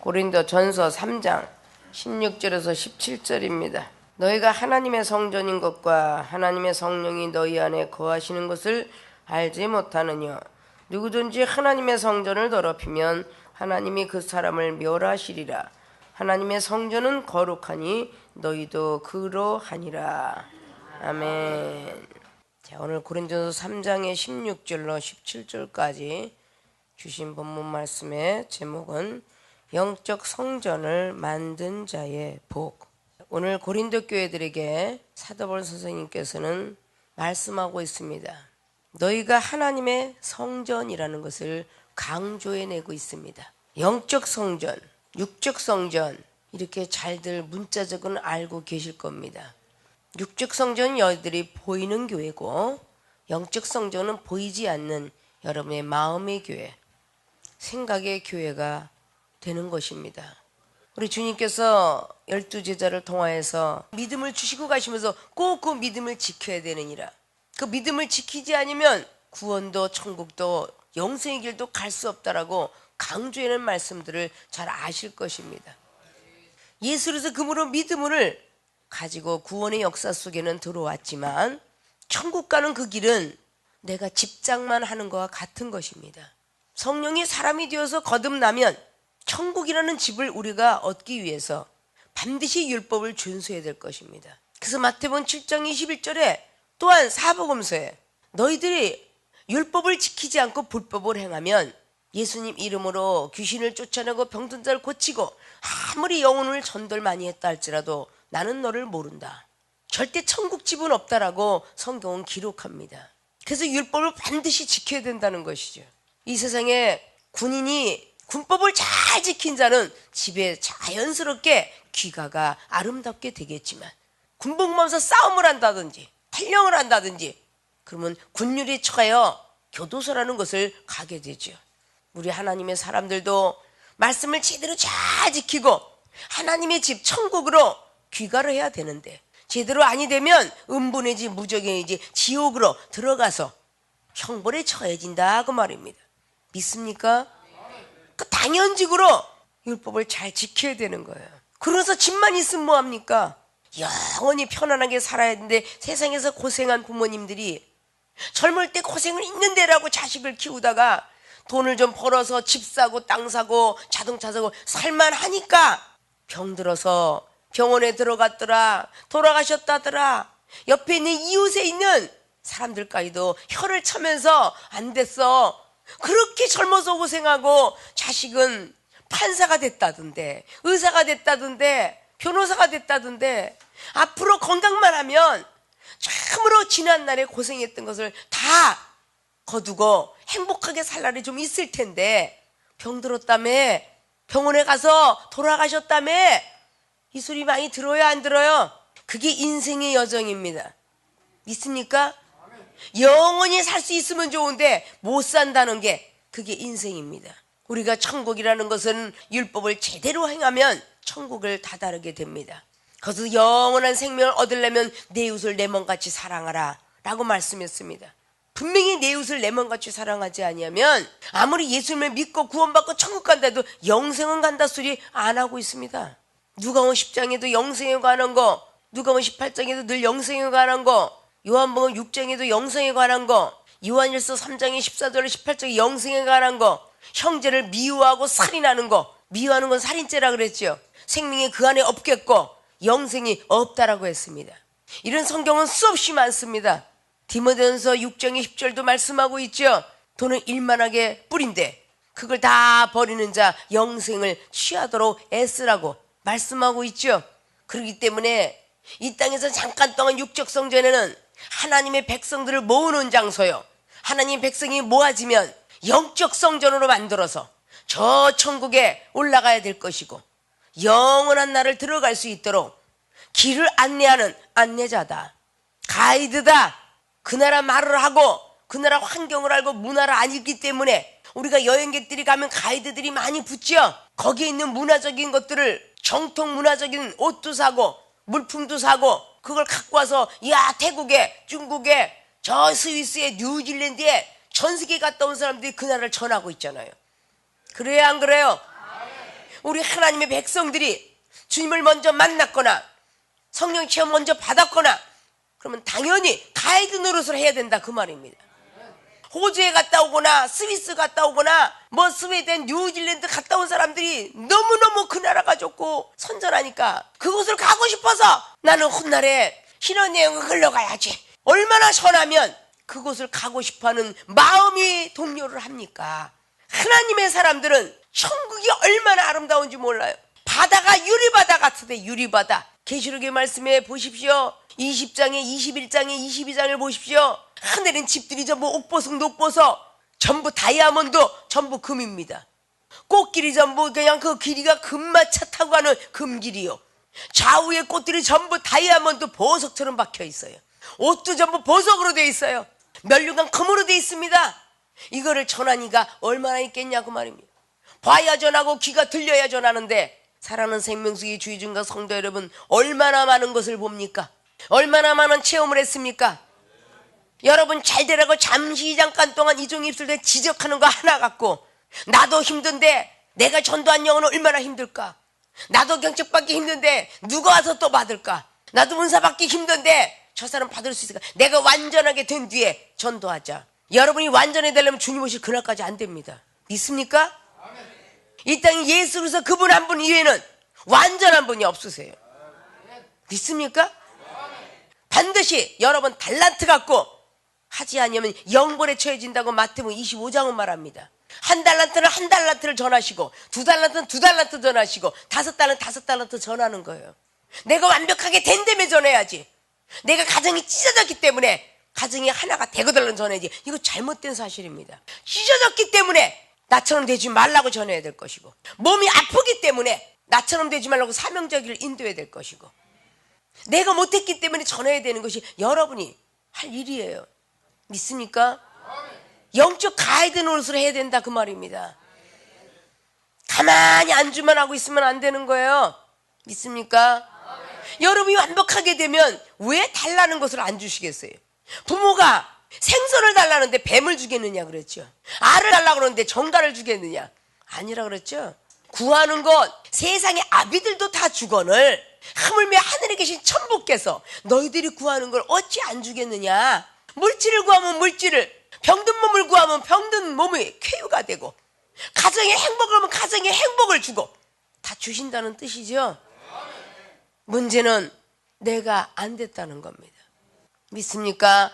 고린도전서 3장 16절에서 17절입니다. 너희가 하나님의 성전인 것과 하나님의 성령이 너희 안에 거하시는 것을 알지 못하느냐. 누구든지 하나님의 성전을 더럽히면 하나님이 그 사람을 멸하시리라. 하나님의 성전은 거룩하니 너희도 그러하니라. 아멘. 자, 오늘 고린도전서 3장의 16절로 17절까지 주신 본문 말씀의 제목은 영적 성전을 만든 자의 복. 오늘 고린도 교회들에게 사도 바울 선생님께서는 말씀하고 있습니다. 너희가 하나님의 성전이라는 것을 강조해내고 있습니다. 영적 성전, 육적 성전, 이렇게 잘들 문자적으로는 알고 계실 겁니다. 육적 성전은 여러분들이 보이는 교회고, 영적 성전은 보이지 않는 여러분의 마음의 교회, 생각의 교회가 되는 것입니다. 우리 주님께서 12제자를 통하여서 믿음을 주시고 가시면서 꼭 그 믿음을 지켜야 되느니라. 그 믿음을 지키지 않으면 구원도 천국도 영생의 길도 갈 수 없다라고 강조하는 말씀들을 잘 아실 것입니다. 예수로서 그러므로 믿음을 가지고 구원의 역사 속에는 들어왔지만 천국 가는 그 길은 내가 집장만 하는 것과 같은 것입니다. 성령이 사람이 되어서 거듭나면 천국이라는 집을 우리가 얻기 위해서 반드시 율법을 준수해야 될 것입니다. 그래서 마태복음 7장 21절에 또한 사복음서에 너희들이 율법을 지키지 않고 불법을 행하면 예수님 이름으로 귀신을 쫓아내고 병든 자를 고치고 아무리 영혼을 전도를 많이 했다 할지라도 나는 너를 모른다. 절대 천국집은 없다라고 성경은 기록합니다. 그래서 율법을 반드시 지켜야 된다는 것이죠. 이 세상에 군인이 군법을 잘 지킨 자는 집에 자연스럽게 귀가가 아름답게 되겠지만, 군복무하면서 싸움을 한다든지 탈령을 한다든지 그러면 군율에 처하여 교도소라는 것을 가게 되죠. 우리 하나님의 사람들도 말씀을 제대로 잘 지키고 하나님의 집 천국으로 귀가를 해야 되는데, 제대로 아니 되면 음부의 집 무적의 집 지옥으로 들어가서 형벌에 처해진다 그 말입니다. 믿습니까? 그 당연직으로 율법을 잘 지켜야 되는 거예요. 그래서 집만 있으면 뭐합니까? 영원히 편안하게 살아야 되는데 세상에서 고생한 부모님들이 젊을 때 고생을 있는데라고 자식을 키우다가 돈을 좀 벌어서 집 사고 땅 사고 자동차 사고 살만하니까 병들어서 병원에 들어갔더라, 돌아가셨다더라. 옆에 있는 이웃에 있는 사람들까지도 혀를 차면서 안 됐어. 그렇게 젊어서 고생하고 자식은 판사가 됐다던데, 의사가 됐다던데, 변호사가 됐다던데, 앞으로 건강만 하면 참으로 지난날에 고생했던 것을 다 거두고 행복하게 살 날이 좀 있을 텐데, 병들었다며, 병원에 가서 돌아가셨다며, 이 소리 많이 들어요, 안 들어요? 그게 인생의 여정입니다. 믿습니까? 영원히 살 수 있으면 좋은데 못 산다는 게 그게 인생입니다. 우리가 천국이라는 것은 율법을 제대로 행하면 천국을 다다르게 됩니다. 거기서 영원한 생명을 얻으려면 내 이웃을 내 몸같이 사랑하라 라고 말씀했습니다. 분명히 내 이웃을 내 몸같이 사랑하지 아니하면 아무리 예수님을 믿고 구원받고 천국 간다 해도 영생은 간다 소리 안 하고 있습니다. 누가복음 10장에도 영생에 관한 거, 누가복음 18장에도 늘 영생에 관한 거, 요한복음 6장에도 영생에 관한 거, 요한일서 3장에 14절 18장에 영생에 관한 거, 형제를 미워하고 살인하는 거, 미워하는 건 살인죄라 그랬죠. 생명이 그 안에 없겠고 영생이 없다라고 했습니다. 이런 성경은 수없이 많습니다. 디모데전서 6장의 10절도 말씀하고 있죠. 돈은 일만하게 뿌린데 그걸 다 버리는 자 영생을 취하도록 애쓰라고 말씀하고 있죠. 그렇기 때문에 이 땅에서 잠깐 동안 육적 성전에는 하나님의 백성들을 모으는 장소요, 하나님의 백성이 모아지면 영적 성전으로 만들어서 저 천국에 올라가야 될 것이고 영원한 날을 들어갈 수 있도록 길을 안내하는 안내자다, 가이드다. 그 나라 말을 하고 그 나라 환경을 알고 문화를 알기 때문에 우리가 여행객들이 가면 가이드들이 많이 붙죠. 거기에 있는 문화적인 것들을, 정통 문화적인 옷도 사고 물품도 사고 그걸 갖고 와서 야 태국에, 중국에, 저 스위스에, 뉴질랜드에 전 세계 갔다 온 사람들이 그 나라를 전하고 있잖아요. 그래요, 안 그래요? 우리 하나님의 백성들이 주님을 먼저 만났거나 성령 체험 먼저 받았거나 그러면 당연히 가이드 노릇을 해야 된다 그 말입니다. 호주에 갔다 오거나 스위스 갔다 오거나 뭐 스웨덴, 뉴질랜드 갔다 온 사람들이 너무너무 그 나라가 좋고 선전하니까 그곳을 가고 싶어서 나는 훗날에 신혼여행을 흘러가야지. 얼마나 선하면 그곳을 가고 싶어하는 마음이 동요를 합니까? 하나님의 사람들은 천국이 얼마나 아름다운지 몰라요. 바다가 유리바다 같은데 유리바다. 계시록의 말씀에 보십시오. 20장에 21장에 22장을 보십시오. 하늘엔 집들이 전부 옥보석 녹보석 전부 다이아몬드 전부 금입니다. 꽃길이 전부 그냥 그 길이가 금마차 타고 가는 금길이요. 좌우의 꽃들이 전부 다이아몬드 보석처럼 박혀 있어요. 옷도 전부 보석으로 되어 있어요. 면류관 금으로 되어 있습니다. 이거를 전하니가 얼마나 있겠냐고 말입니다. 봐야 전하고 귀가 들려야 전하는데 사랑하는 생명수의 주의중과 성도 여러분, 얼마나 많은 것을 봅니까? 얼마나 많은 체험을 했습니까? 여러분 잘 되라고 잠시 잠깐 동안 이종 입술에 지적하는 거 하나 갖고 나도 힘든데 내가 전도한 영혼은 얼마나 힘들까? 나도 경책받기 힘든데 누가 와서 또 받을까? 나도 은사 받기 힘든데 저 사람 받을 수 있을까? 내가 완전하게 된 뒤에 전도하자. 여러분이 완전히 되려면 주님 오실 그날까지 안 됩니다. 믿습니까? 이 땅에 예수 그리스도 그분 한 분 이외에는 완전한 분이 없으세요. 믿습니까? 반드시 여러분 달란트 갖고 하지 않으면 영벌에 처해진다고 마태복음 25장은 말합니다. 한 달란트는 한 달란트를 전하시고 두 달란트는 두 달란트 전하시고 다섯 달란트 전하는 거예요. 내가 완벽하게 된다면 전해야지. 내가 가정이 찢어졌기 때문에 가정이 하나가 되거들은 전해야지. 이거 잘못된 사실입니다. 찢어졌기 때문에 나처럼 되지 말라고 전해야 될 것이고 몸이 아프기 때문에 나처럼 되지 말라고 사명자기를 인도해야 될 것이고 내가 못했기 때문에 전해야 되는 것이 여러분이 할 일이에요. 믿습니까? 영적 가이드 노릇을 해야 된다 그 말입니다. 가만히 안주만 하고 있으면 안 되는 거예요. 믿습니까? 여러분이 완벽하게 되면 왜 달라는 것을 안 주시겠어요? 부모가 생선을 달라는데 뱀을 주겠느냐 그랬죠. 알을 달라고 그러는데 정갈을 주겠느냐? 아니라 그랬죠. 구하는 것 세상의 아비들도 다 주거늘 하물며 하늘에 계신 천부께서 너희들이 구하는 걸 어찌 안 주겠느냐? 물질을 구하면 물질을, 병든 몸을 구하면 병든 몸이 쾌유가 되고 가정의 행복을 하면 가정의 행복을 주고 다 주신다는 뜻이죠. 문제는 내가 안 됐다는 겁니다. 믿습니까?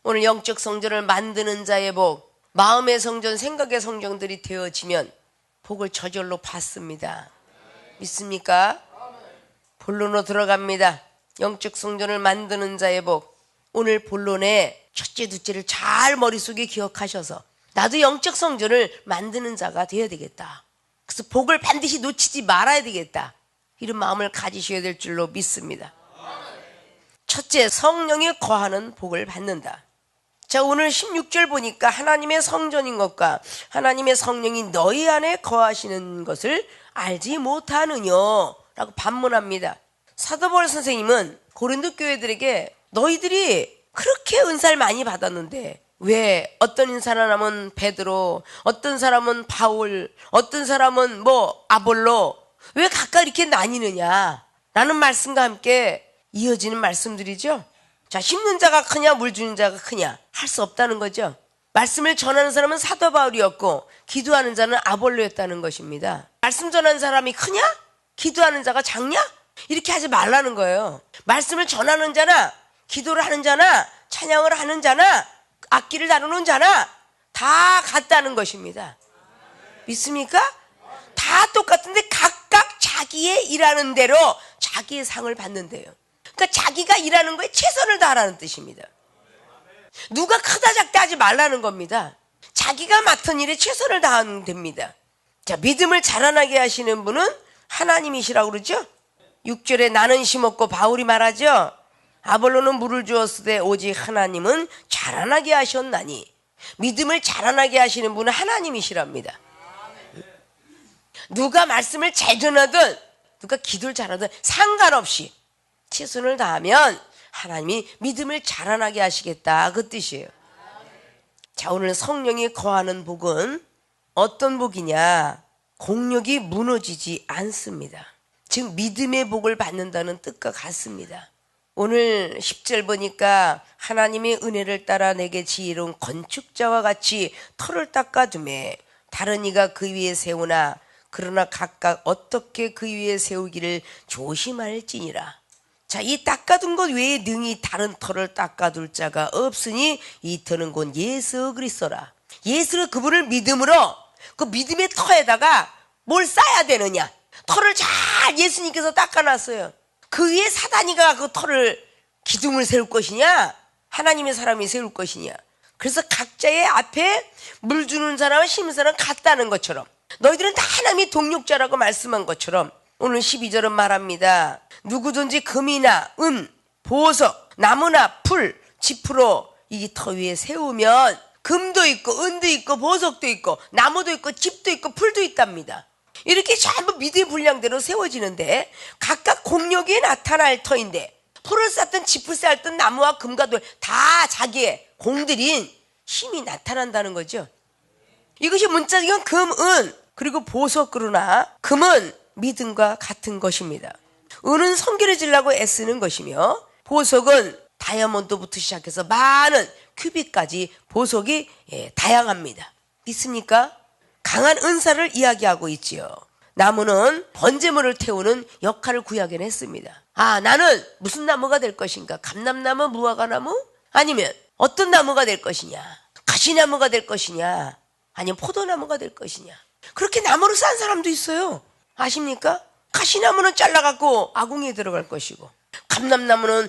오늘 영적 성전을 만드는 자의 복, 마음의 성전, 생각의 성전들이 되어지면 복을 저절로 받습니다. 믿습니까? 본론으로 들어갑니다. 영적 성전을 만드는 자의 복. 오늘 본론의 첫째, 둘째를 잘 머릿속에 기억하셔서 나도 영적 성전을 만드는 자가 되어야 되겠다. 그래서 복을 반드시 놓치지 말아야 되겠다. 이런 마음을 가지셔야 될 줄로 믿습니다. 첫째, 성령이 거하는 복을 받는다. 자, 오늘 16절 보니까 하나님의 성전인 것과 하나님의 성령이 너희 안에 거하시는 것을 알지 못하느냐 라고 반문합니다. 사도 바울 선생님은 고린도 교회들에게 너희들이 그렇게 은사를 많이 받았는데 왜 어떤 사람은 베드로, 어떤 사람은 바울, 어떤 사람은 뭐 아볼로 왜 각각 이렇게 나뉘느냐 라는 말씀과 함께 이어지는 말씀들이죠. 자, 심는 자가 크냐 물 주는 자가 크냐 할 수 없다는 거죠. 말씀을 전하는 사람은 사도 바울이었고 기도하는 자는 아볼로였다는 것입니다. 말씀 전하는 사람이 크냐? 기도하는 자가 작냐? 이렇게 하지 말라는 거예요. 말씀을 전하는 자나 기도를 하는 자나 찬양을 하는 자나 악기를 다루는 자나 다 같다는 것입니다. 믿습니까? 다 똑같은데 각각 자기의 일하는 대로 자기의 상을 받는데요. 그러니까 자기가 일하는 거에 최선을 다하라는 뜻입니다. 누가 크다 작다 하지 말라는 겁니다. 자기가 맡은 일에 최선을 다하면 됩니다. 자, 믿음을 자라나게 하시는 분은 하나님이시라고 그러죠. 6절에 나는 심었고 바울이 말하죠. 아볼로는 물을 주었으되 오직 하나님은 자라나게 하셨나니. 믿음을 자라나게 하시는 분은 하나님이시랍니다. 누가 말씀을 잘 전하든 누가 기도를 잘하든 상관없이 최선을 다하면 하나님이 믿음을 자라나게 하시겠다 그 뜻이에요. 자, 오늘 성령이 거하는 복은 어떤 복이냐? 공력이 무너지지 않습니다. 즉 믿음의 복을 받는다는 뜻과 같습니다. 오늘 10절 보니까 하나님의 은혜를 따라 내게 지혜로운 건축자와 같이 터를 닦아두매 다른 이가 그 위에 세우나 그러나 각각 어떻게 그 위에 세우기를 조심할지니라. 자, 이 닦아둔 것 외에 능히 다른 터를 닦아둘 자가 없으니 이 터는 곧 예수 그리스도라. 예수를 그분을 믿음으로 그 믿음의 터에다가 뭘 쌓아야 되느냐? 터를 잘 예수님께서 닦아놨어요. 그 위에 사단이가 그 터를 기둥을 세울 것이냐? 하나님의 사람이 세울 것이냐? 그래서 각자의 앞에 물 주는 사람은 심는 사람은 같다는 것처럼 너희들은 다 하나님의 동력자라고 말씀한 것처럼 오늘 12절은 말합니다. 누구든지 금이나 은, 보석, 나무나 풀, 지프로 이 터 위에 세우면 금도 있고 은도 있고 보석도 있고 나무도 있고 집도 있고 풀도 있답니다. 이렇게 전부 믿음의 분량대로 세워지는데 각각 공력이 나타날 터인데 풀을 쌓든 짚을 쌓든 나무와 금과 돌 다 자기의 공들인 힘이 나타난다는 거죠. 이것이 문자적인 금, 은 그리고 보석. 그러나 금은 믿음과 같은 것입니다. 은은 성결해지려고 애쓰는 것이며 보석은 다이아몬드부터 시작해서 많은 큐빅까지 보석이 다양합니다. 믿습니까? 강한 은사를 이야기하고 있지요. 나무는 번제물을 태우는 역할을 구약에는 했습니다. 아, 나는 무슨 나무가 될 것인가? 감람나무, 무화과나무? 아니면 어떤 나무가 될 것이냐? 가시나무가 될 것이냐? 아니면 포도나무가 될 것이냐? 그렇게 나무를 싼 사람도 있어요. 아십니까? 가시나무는 잘라갖고 아궁이에 들어갈 것이고 감람나무는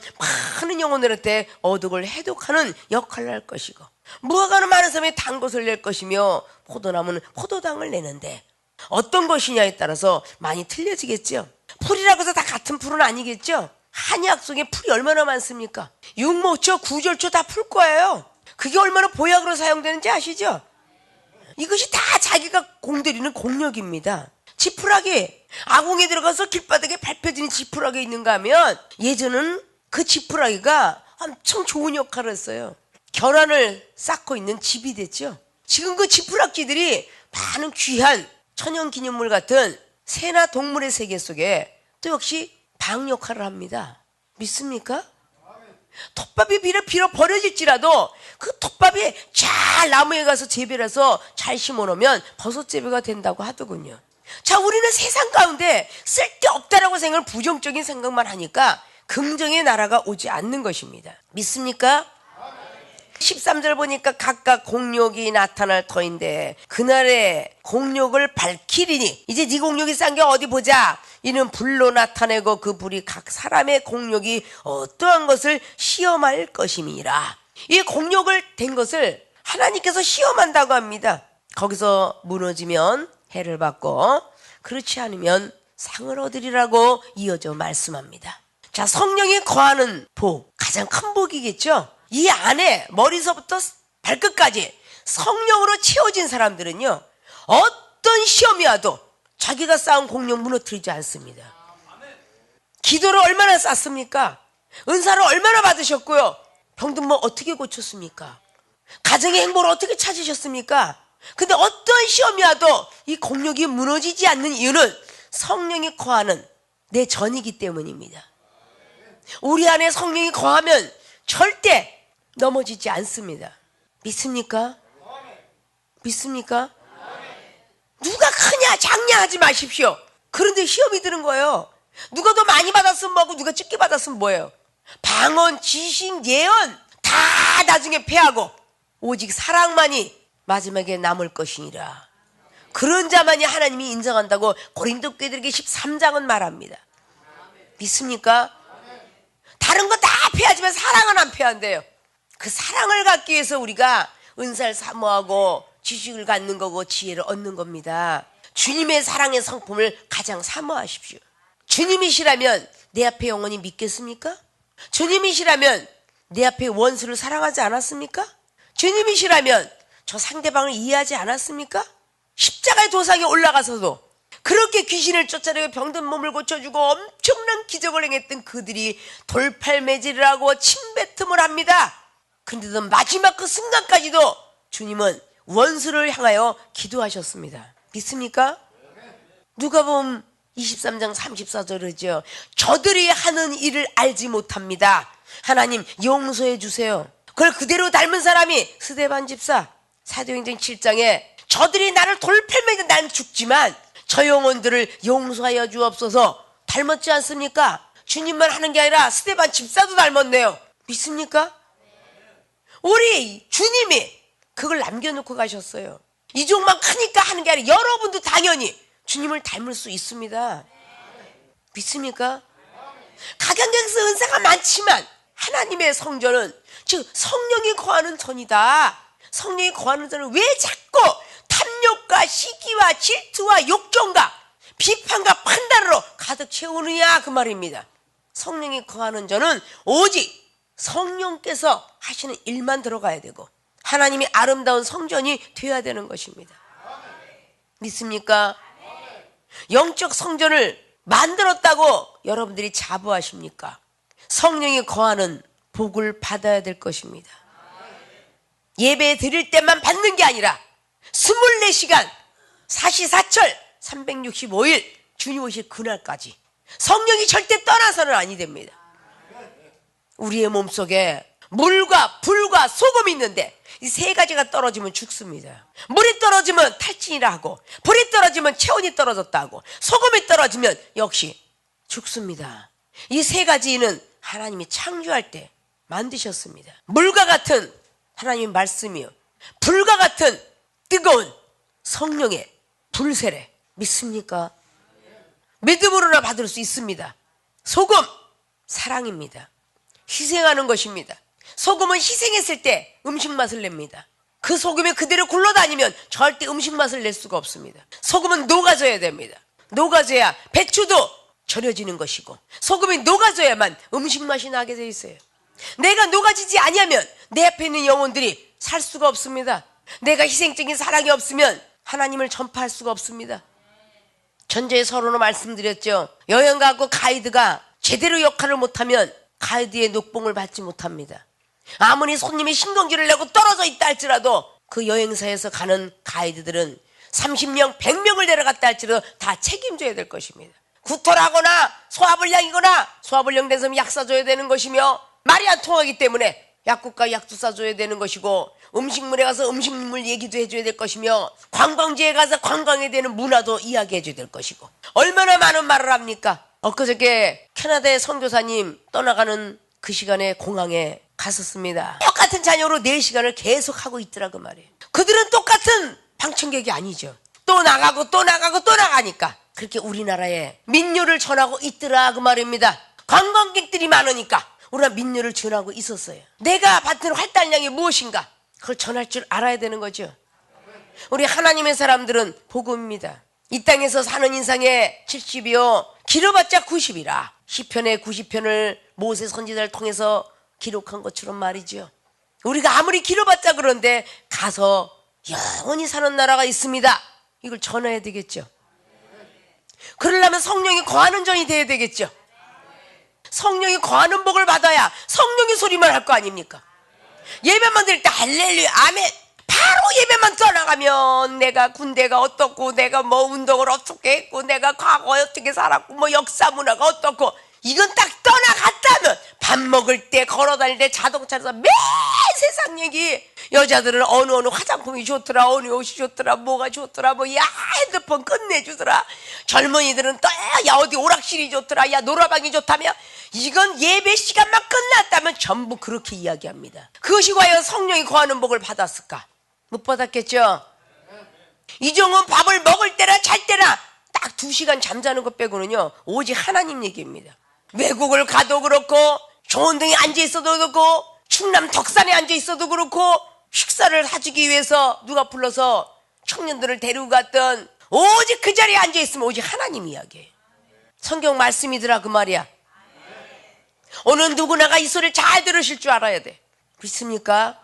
많은 영혼을 때 어둑을 해독하는 역할을 할 것이고 무화과는 많은 사람이 단 것을 낼 것이며 포도나무는 포도당을 내는데 어떤 것이냐에 따라서 많이 틀려지겠죠. 풀이라고 해서 다 같은 풀은 아니겠죠. 한약 속에 풀이 얼마나 많습니까? 육모초, 구절초 다 풀 거예요. 그게 얼마나 보약으로 사용되는지 아시죠? 이것이 다 자기가 공들이는 공력입니다. 지푸라기, 아궁에 들어가서 길바닥에 밟혀지는 지푸라기 있는가 하면 예전은 그 지푸라기가 엄청 좋은 역할을 했어요. 결안을 쌓고 있는 집이 됐죠. 지금 그 지푸라기들이 많은 귀한 천연기념물 같은 새나 동물의 세계 속에 또 역시 방 역할을 합니다. 믿습니까? 톱밥이 빌어 버려질지라도 그 톱밥이 잘 나무에 가서 재배를 해서 잘 심어놓으면 버섯 재배가 된다고 하더군요. 자, 우리는 세상 가운데 쓸데없다라고 생각을 부정적인 생각만 하니까 긍정의 나라가 오지 않는 것입니다. 믿습니까? 13절 보니까 각각 공력이 나타날 터인데 그날의 공력을 밝히리니 이제 네 공력이 싼 게 어디 보자. 이는 불로 나타내고 그 불이 각 사람의 공력이 어떠한 것을 시험할 것임이라. 이 공력을 된 것을 하나님께서 시험한다고 합니다. 거기서 무너지면 해를 받고 그렇지 않으면 상을 얻으리라고 이어져 말씀합니다. 자, 성령이 거하는 복, 가장 큰 복이겠죠. 이 안에 머리서부터 발끝까지 성령으로 채워진 사람들은요, 어떤 시험이 와도 자기가 쌓은 공력 무너뜨리지 않습니다. 기도를 얼마나 쌓습니까? 은사를 얼마나 받으셨고요? 병든 뭐 어떻게 고쳤습니까? 가정의 행복을 어떻게 찾으셨습니까? 근데 어떤 시험이 와도 이 공력이 무너지지 않는 이유는 성령이 거하는 내 전이기 때문입니다. 우리 안에 성령이 거하면 절대 넘어지지 않습니다. 믿습니까? 믿습니까? 누가 크냐 작냐 하지 마십시오. 그런데 시험이 드는 거예요. 누가 더 많이 받았으면 뭐고 누가 적게 받았으면 뭐예요. 방언, 지식, 예언 다 나중에 패하고 오직 사랑만이 마지막에 남을 것이니라. 그런 자만이 하나님이 인정한다고 고린도 교회들에게 13장은 말합니다. 믿습니까? 다른 거 다 패하지만 사랑은 안 패한대요. 그 사랑을 갖기 위해서 우리가 은사를 사모하고 지식을 갖는 거고 지혜를 얻는 겁니다. 주님의 사랑의 성품을 가장 사모하십시오. 주님이시라면 내 앞에 영원히 믿겠습니까? 주님이시라면 내 앞에 원수를 사랑하지 않았습니까? 주님이시라면 저 상대방을 이해하지 않았습니까? 십자가의 도상에 올라가서도 그렇게 귀신을 쫓아내고 병든 몸을 고쳐주고 엄청난 기적을 행했던 그들이 돌팔매질을 하고 침뱉음을 합니다. 그런데도 마지막 그 순간까지도 주님은 원수를 향하여 기도하셨습니다. 믿습니까? 누가복음 23장 34절이죠. 저들이 하는 일을 알지 못합니다. 하나님 용서해 주세요. 그걸 그대로 닮은 사람이 스데반 집사. 사도행전 7장에 저들이 나를 돌팔매고 난 죽지만 저 영혼들을 용서하여 주옵소서 닮았지 않습니까? 주님만 하는 게 아니라 스데반 집사도 닮았네요. 믿습니까? 우리 주님이 그걸 남겨놓고 가셨어요. 이종만 크니까 하는 게 아니라 여러분도 당연히 주님을 닮을 수 있습니다. 믿습니까? 각양각색 은사가 많지만 하나님의 성전은 즉 성령이 거하는 전이다. 성령이 거하는 전은 왜 자꾸 탐욕과 시기와 질투와 욕정과 비판과 판단으로 가득 채우느냐 그 말입니다. 성령이 거하는 전은 오직 성령께서 하시는 일만 들어가야 되고 하나님이 아름다운 성전이 되어야 되는 것입니다. 믿습니까? 영적 성전을 만들었다고 여러분들이 자부하십니까? 성령이 거하는 복을 받아야 될 것입니다. 예배 드릴 때만 받는 게 아니라 24시간 사시사철 365일 주님 오실 그날까지 성령이 절대 떠나서는 아니 됩니다. 우리의 몸속에 물과 불과 소금이 있는데 이 세 가지가 떨어지면 죽습니다. 물이 떨어지면 탈진이라 하고 불이 떨어지면 체온이 떨어졌다 하고 소금이 떨어지면 역시 죽습니다. 이 세 가지는 하나님이 창조할 때 만드셨습니다. 물과 같은 하나님의 말씀이요 불과 같은 뜨거운 성령의 불세례 믿습니까? 믿음으로나 받을 수 있습니다. 소금 사랑입니다. 희생하는 것입니다. 소금은 희생했을 때 음식 맛을 냅니다. 그 소금이 그대로 굴러다니면 절대 음식 맛을 낼 수가 없습니다. 소금은 녹아져야 됩니다. 녹아져야 배추도 절여지는 것이고 소금이 녹아져야만 음식 맛이 나게 돼 있어요. 내가 녹아지지 아니하면 내 앞에 있는 영혼들이 살 수가 없습니다. 내가 희생적인 사랑이 없으면 하나님을 전파할 수가 없습니다. 전제의 서론으로 말씀드렸죠. 여행 가고 가이드가 제대로 역할을 못하면 가이드의 녹봉을 받지 못합니다. 아무리 손님이 신경질을 내고 떨어져 있다 할지라도 그 여행사에서 가는 가이드들은 30명, 100명을 데려갔다 할지라도 다 책임져야 될 것입니다. 구토라거나 소화불량이거나 소화불량 된 사람이 약 사줘야 되는 것이며 말이 안 통하기 때문에 약국가 약도 사줘야 되는 것이고 음식물에 가서 음식물 얘기도 해줘야 될 것이며 관광지에 가서 관광에 대한 문화도 이야기해줘야 될 것이고 얼마나 많은 말을 합니까? 엊그저께 캐나다의 선교사님 떠나가는 그 시간에 공항에 갔었습니다. 똑같은 자녀로 4시간을 계속 하고 있더라 그 말이에요. 그들은 똑같은 방청객이 아니죠. 또 나가고 또 나가고 또 나가니까 그렇게 우리나라에 민요를 전하고 있더라 그 말입니다. 관광객들이 많으니까 우리가 민요를 전하고 있었어요. 내가 받는 활달량이 무엇인가 그걸 전할 줄 알아야 되는 거죠. 우리 하나님의 사람들은 복음입니다. 이 땅에서 사는 인상의 70이요 길어봤자 90이라 시편의 90편을 모세 선지자를 통해서 기록한 것처럼 말이죠. 우리가 아무리 길어봤자 그런데 가서 영원히 사는 나라가 있습니다. 이걸 전해야 되겠죠. 그러려면 성령이 거하는 전이 돼야 되겠죠. 성령이 거하는 복을 받아야 성령의 소리만 할 거 아닙니까? 예배만 드릴 때 할렐루야 아멘 바로 예배만 떠나가면 내가 군대가 어떻고 내가 뭐 운동을 어떻게 했고 내가 과거에 어떻게 살았고 뭐 역사 문화가 어떻고 이건 딱 떠나갔다면 밥 먹을 때 걸어다닐 때 자동차에서 매 세상 얘기 여자들은 어느 화장품이 좋더라 어느 옷이 좋더라 뭐가 좋더라 뭐 야 핸드폰 끝내주더라 젊은이들은 또 야 어디 오락실이 좋더라 야 노라방이 좋다며 이건 예배 시간만 끝났다면 전부 그렇게 이야기합니다. 그것이 과연 성령이 거하는 복을 받았을까? 못 받았겠죠. 이종은 밥을 먹을 때나 잘 때나 딱 2시간 잠자는 것 빼고는요 오직 하나님 얘기입니다. 외국을 가도 그렇고 좋은 등에 앉아있어도 그렇고 충남 덕산에 앉아있어도 그렇고 식사를 사주기 위해서 누가 불러서 청년들을 데리고 갔던 오직 그 자리에 앉아있으면 오직 하나님 이야기예요. 성경 말씀이더라 그 말이야. 오늘 누구나가 이 소리를 잘 들으실 줄 알아야 돼. 믿습니까?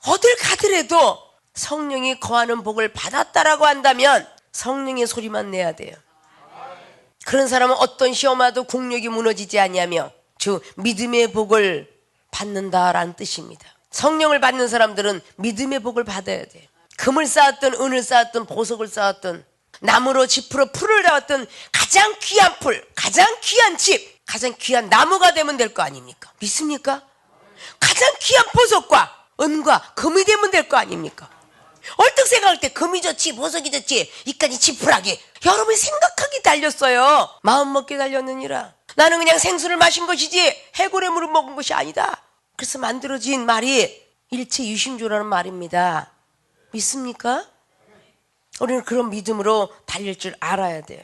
어딜 가더라도 성령이 거하는 복을 받았다라고 한다면 성령의 소리만 내야 돼요. 그런 사람은 어떤 시험 와도 국력이 무너지지 아니하며 주 믿음의 복을 받는다라는 뜻입니다. 성령을 받는 사람들은 믿음의 복을 받아야 돼요. 금을 쌓았든 은을 쌓았든 보석을 쌓았든 나무로 짚으로 풀을 잡았던 가장 귀한 풀, 가장 귀한 집, 가장 귀한 나무가 되면 될 거 아닙니까? 믿습니까? 가장 귀한 보석과 은과 금이 되면 될 거 아닙니까? 얼뜻 생각할 때 금이 좋지 보석이 좋지 이까지 지푸라기 여러분이 생각하기 달렸어요. 마음먹기 달렸느니라. 나는 그냥 생수를 마신 것이지 해골의 물을 먹은 것이 아니다. 그래서 만들어진 말이 일체유심조라는 말입니다. 믿습니까? 우리는 그런 믿음으로 달릴 줄 알아야 돼요.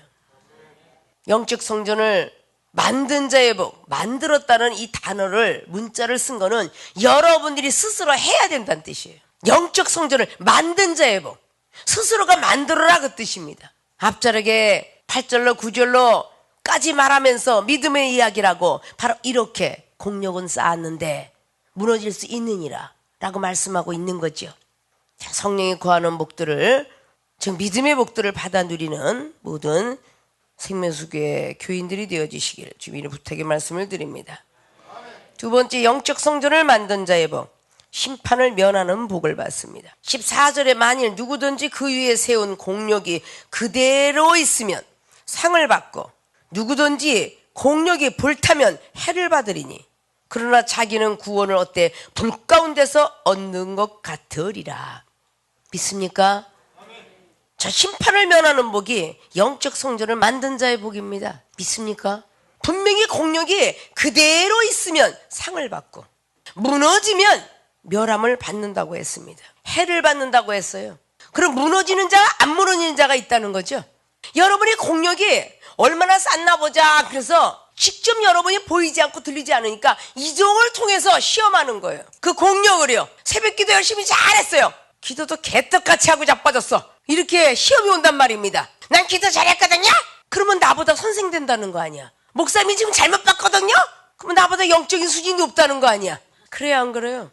영적 성전을 만든 자의 복, 만들었다는 이 단어를 문자를 쓴 거는 여러분들이 스스로 해야 된다는 뜻이에요. 영적 성전을 만든 자의 복, 스스로가 만들어라 그 뜻입니다. 앞자락에 8절로 9절로까지 말하면서 믿음의 이야기라고 바로 이렇게 공력은 쌓았는데 무너질 수 있느니라 라고 말씀하고 있는 거죠. 성령이 거하는 복들을, 즉 믿음의 복들을 받아 누리는 모든 생명수교회 교인들이 되어주시길 주님의 부탁의 말씀을 드립니다. 두 번째, 영적 성전을 만든 자의 복, 심판을 면하는 복을 받습니다. 14절에 만일 누구든지 그 위에 세운 공력이 그대로 있으면 상을 받고 누구든지 공력이 불타면 해를 받으리니 그러나 자기는 구원을 어때 불 가운데서 얻는 것 같으리라. 믿습니까? 자, 심판을 면하는 복이 영적 성전을 만든 자의 복입니다. 믿습니까? 분명히 공력이 그대로 있으면 상을 받고 무너지면 멸함을 받는다고 했습니다. 해를 받는다고 했어요. 그럼 무너지는 자와 안 무너지는 자가 있다는 거죠. 여러분이 공력이 얼마나 쌌나 보자. 그래서 직접 여러분이 보이지 않고 들리지 않으니까 이종을 통해서 시험하는 거예요. 그 공력을요. 새벽기도 열심히 잘했어요. 기도도 개떡같이 하고 자빠졌어. 이렇게 시험이 온단 말입니다. 난 기도 잘했거든요. 그러면 나보다 선생 된다는 거 아니야. 목사님이 지금 잘못 봤거든요. 그러면 나보다 영적인 수준이 높다는 거 아니야. 그래요, 안 그래요?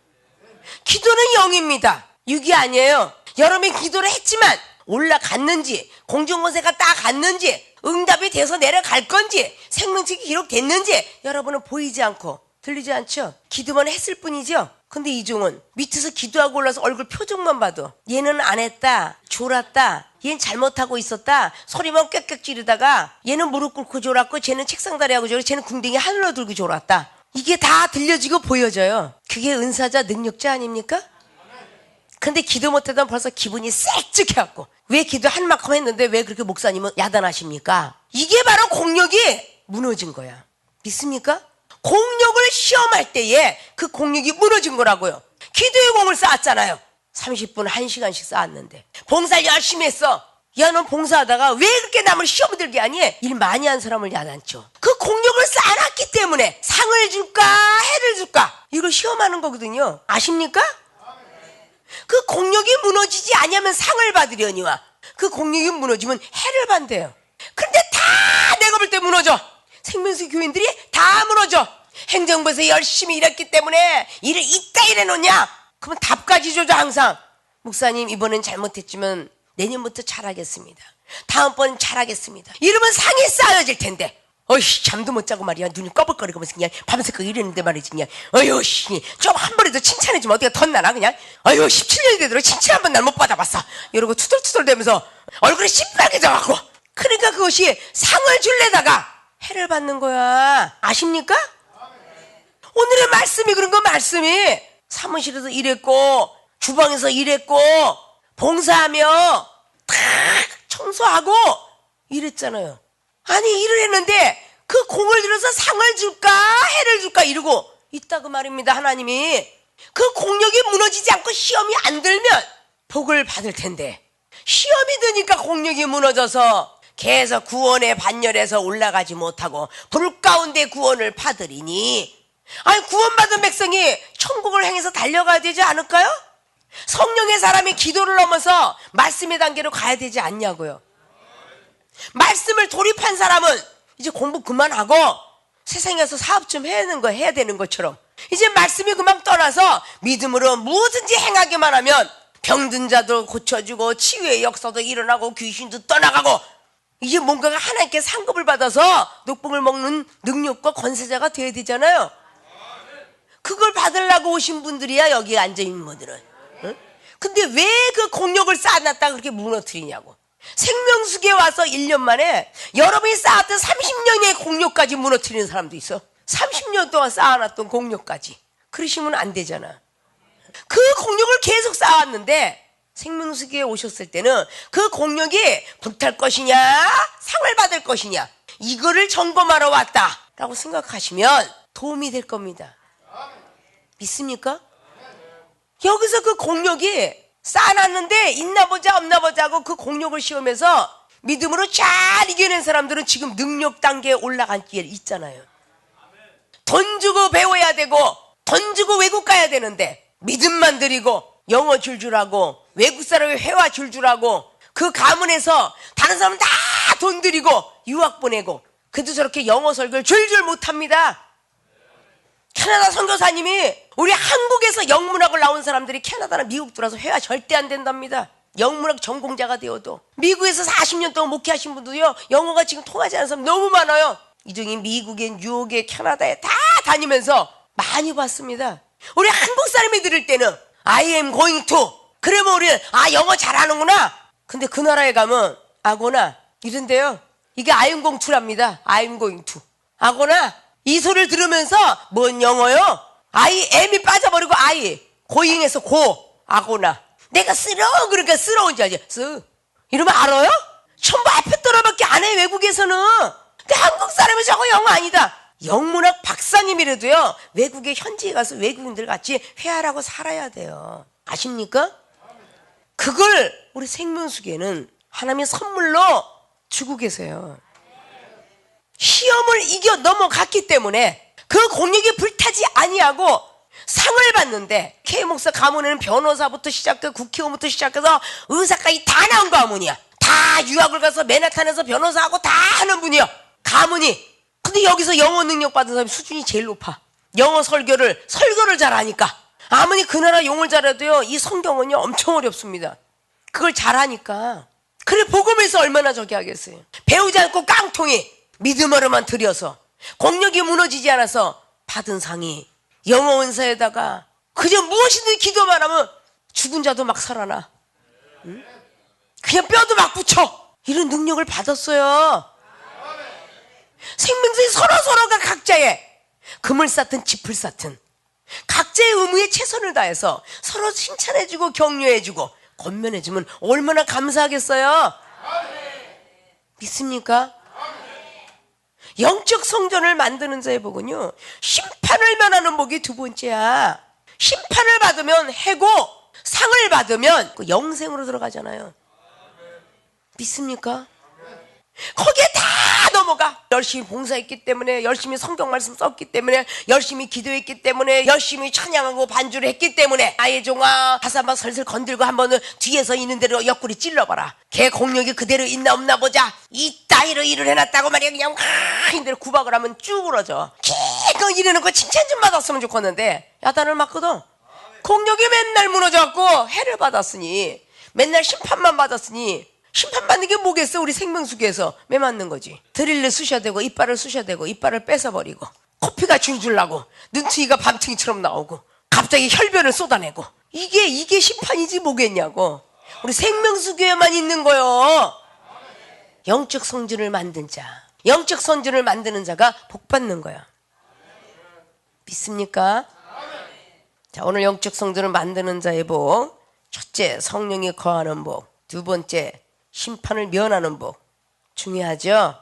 기도는 영입니다. 육이 아니에요. 여러분이 기도를 했지만 올라갔는지, 공중권세가 딱 갔는지, 응답이 돼서 내려갈 건지, 생명책이 기록됐는지 여러분은 보이지 않고 들리지 않죠? 기도만 했을 뿐이죠. 근데 이종은 밑에서 기도하고 올라서 얼굴 표정만 봐도 얘는 안 했다, 졸았다, 얘는 잘못하고 있었다, 소리만 꽥꽥 지르다가 얘는 무릎 꿇고 졸았고 쟤는 책상 다리하고 졸았고 쟤는 궁뎅이 하늘로 들고 졸았다. 이게 다 들려지고 보여져요. 그게 은사자 능력자 아닙니까? 근데 기도 못하다 벌써 기분이 쎄찍해갖고 왜 기도한 만큼 했는데 왜 그렇게 목사님은 야단하십니까? 이게 바로 공력이 무너진 거야. 믿습니까? 공력을 시험할 때에 그 공력이 무너진 거라고요. 기도의 공을 쌓았잖아요. 30분 1시간씩 쌓았는데 봉사를 열심히 했어. 야, 넌 봉사하다가 왜 그렇게 남을 시험 들게 하니? 일 많이 한 사람을 야단쳐. 그 공력을 쌓아놨기 때문에 상을 줄까 해를 줄까 이걸 시험하는 거거든요. 아십니까? 그 공력이 무너지지 않으면 상을 받으려니와 그 공력이 무너지면 해를 받대요. 그런데 다 내가 볼 때 무너져. 생명수 교인들이 다 무너져. 행정부에서 열심히 일했기 때문에 일을 이따 일해놓냐? 그러면 답까지 줘줘. 항상 목사님 이번엔 잘못했지만 내년부터 잘하겠습니다. 다음번 잘하겠습니다. 이러면 상이 쌓여질 텐데 어이씨 잠도 못 자고 말이야. 눈이 꺼벅거리면서 그냥 밤새고 이랬는데 말이지. 그냥 어이씨 좀 한 번이라도 칭찬해주면 어디가 덧나나. 그냥 어이씨 17년이 되도록 칭찬 한 번 날 못 받아봤어 이러고 투덜투덜 대면서 얼굴이 시뻘개져갖고 그러니까 그것이 상을 줄래다가 해를 받는 거야. 아십니까? 오늘의 말씀이 그런 거. 말씀이 사무실에서 일했고 주방에서 일했고 봉사하며 탁 청소하고 이랬잖아요. 아니 일을 했는데 그 공을 들여서 상을 줄까 해를 줄까 이러고 있다 그 말입니다. 하나님이 그 공력이 무너지지 않고 시험이 안 들면 복을 받을 텐데 시험이 드니까 공력이 무너져서 계속 구원의 반열에서 올라가지 못하고 불 가운데 구원을 받으리니 아니 구원받은 백성이 천국을 향해서 달려가야 되지 않을까요? 성령의 사람이 기도를 넘어서 말씀의 단계로 가야 되지 않냐고요. 말씀을 돌입한 사람은 이제 공부 그만하고 세상에서 사업 좀 해야 되는 것처럼 이제 말씀이 그만 떠나서 믿음으로 무엇든지 행하기만 하면 병든 자도 고쳐주고 치유의 역사도 일어나고 귀신도 떠나가고 이제 뭔가가 하나님께 상급을 받아서 녹봉을 먹는 능력과 권세자가 돼야 되잖아요. 그걸 받으려고 오신 분들이야 여기 앉아있는 분들은. 응? 근데 왜 그 공력을 쌓아놨다가 그렇게 무너뜨리냐고. 생명수계에 와서 1년 만에 여러분이 쌓았던 30년의 공력까지 무너뜨리는 사람도 있어. 30년 동안 쌓아놨던 공력까지. 그러시면 안 되잖아. 그 공력을 계속 쌓았는데 생명수계에 오셨을 때는 그 공력이 불탈 것이냐 상을 받을 것이냐 이거를 점검하러 왔다라고 생각하시면 도움이 될 겁니다. 믿습니까? 여기서 그 공력이 쌓아놨는데 있나 보자 없나 보자 하고 그 공력을 시험해서 믿음으로 잘 이겨낸 사람들은 지금 능력 단계에 올라간 기회 있잖아요. 돈 주고 배워야 되고 돈 주고 외국 가야 되는데 믿음만 드리고 영어 줄줄하고 외국 사람이 회화 줄줄하고 그 가문에서 다른 사람은 다 돈 드리고 유학 보내고 그래도 저렇게 영어 설교를 줄줄 못합니다. 캐나다 선교사님이 우리 한국에서 영문학을 나온 사람들이 캐나다나 미국 들어와서 회화 절대 안 된답니다. 영문학 전공자가 되어도. 미국에서 40년 동안 목회하신 분들도요 영어가 지금 통하지 않는 사람 너무 많아요. 이 중에 미국에 뉴욕에 캐나다에 다 다니면서 많이 봤습니다. 우리 한국 사람이 들을 때는 I am going to 그러면 우리는 영어 잘하는구나. 근데 그 나라에 가면 아고나 이런데요 이게 I am going to랍니다. I am going to 아고나 이 소리를 들으면서 뭔 영어요? I am이 빠져버리고 I 고잉에서 고 아고나 내가 쓰러 그러니까 쓰러운 줄 알지? 이러면 알아요? 전부 앞에 떨어밖에 안 해 외국에서는. 근데 한국 사람이 저거 영어 아니다. 영문학 박사님이라도요 외국에 현지에 가서 외국인들 같이 회화하고 살아야 돼요. 아십니까? 그걸 우리 생명수계는 하나님의 선물로 주고 계세요. 시험을 이겨 넘어갔기 때문에 그 공력이 불타지 아니하고 상을 받는데 K 목사 가문에는 변호사부터 시작해서 국회의원부터 시작해서 의사까지 다 나온 가문이야. 다 유학을 가서 맨하탄에서 변호사하고 다 하는 분이야. 가문이. 근데 여기서 영어 능력 받은 사람이 수준이 제일 높아. 영어 설교를 잘하니까. 아무리 그 나라 용어를 잘해도요 이 성경은요 엄청 어렵습니다. 그걸 잘하니까. 그래 복음에서 얼마나 저기 하겠어요. 배우지 않고 깡통이 믿음으로만 들여서 공력이 무너지지 않아서 받은 상이 영어 은사에다가 그저 무엇이든 기도만 하면 죽은 자도 막 살아나. 응? 그냥 뼈도 막 붙여. 이런 능력을 받았어요. 생명수에 서로가 각자의 금을 쌓든 짚을 쌓든 각자의 의무에 최선을 다해서 서로 칭찬해주고 격려해주고 권면해주면 얼마나 감사하겠어요. 믿습니까? 영적 성전을 만드는 자의 복은요 심판을 면하는 복이 두 번째야. 심판을 받으면 해고 상을 받으면 그 영생으로 들어가잖아요. 믿습니까? 거기에 다 넘어가. 열심히 봉사했기 때문에 열심히 성경 말씀 썼기 때문에 열심히 기도했기 때문에 열심히 찬양하고 반주를 했기 때문에 나의 종아 가서 한번 슬슬 건들고 한번 뒤에서 있는 대로 옆구리 찔러봐라. 걔 공력이 그대로 있나 없나 보자. 이 따위로 일을 해놨다고 말이야. 그냥 이대로 구박을 하면 쭉 울어져. 기껏 일해놓고 칭찬 좀 받았으면 좋겠는데 야단을 맞거든. 공력이 맨날 무너져갖고 해를 받았으니 맨날 심판만 받았으니 심판받는 게 뭐겠어. 우리 생명수계에서 매 맞는 거지. 드릴을 쑤셔야 되고 이빨을 쑤셔야 되고 이빨을 뺏어버리고 코피가 줄줄 나고 눈퉁이가 밤퉁이처럼 나오고 갑자기 혈변을 쏟아내고 이게 심판이지 뭐겠냐고. 우리 생명수계에만 있는 거요. 영적 성전을 만든 자, 영적 성전을 만드는 자가 복 받는 거야. 믿습니까? 자, 오늘 영적 성전을 만드는 자의 복. 첫째, 성령이 거하는 복. 두 번째, 심판을 면하는 복. 중요하죠?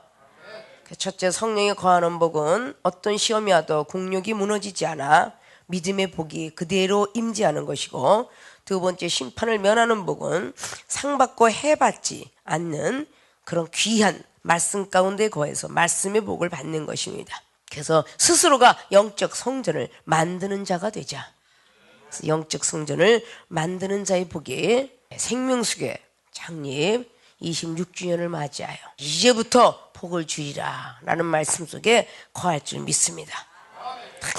첫째, 성령이 거하는 복은 어떤 시험이 와도 공력이 무너지지 않아 믿음의 복이 그대로 임재하는 것이고, 두 번째, 심판을 면하는 복은 상받고 해받지 않는 그런 귀한 말씀 가운데 거해서 말씀의 복을 받는 것입니다. 그래서 스스로가 영적 성전을 만드는 자가 되자. 영적 성전을 만드는 자의 복이 생명수계 창립 26주년을 맞이하여 이제부터 복을 주리라 라는 말씀 속에 거할 줄 믿습니다.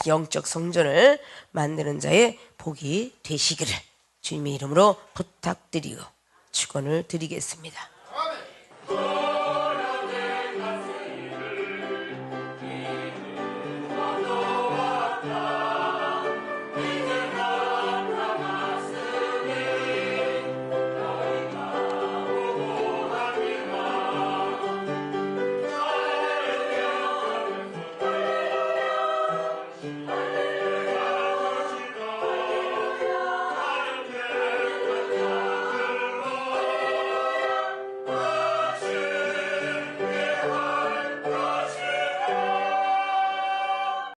영적 성전을 만드는 자의 복이 되시기를 주님의 이름으로 부탁드리고 축원을 드리겠습니다.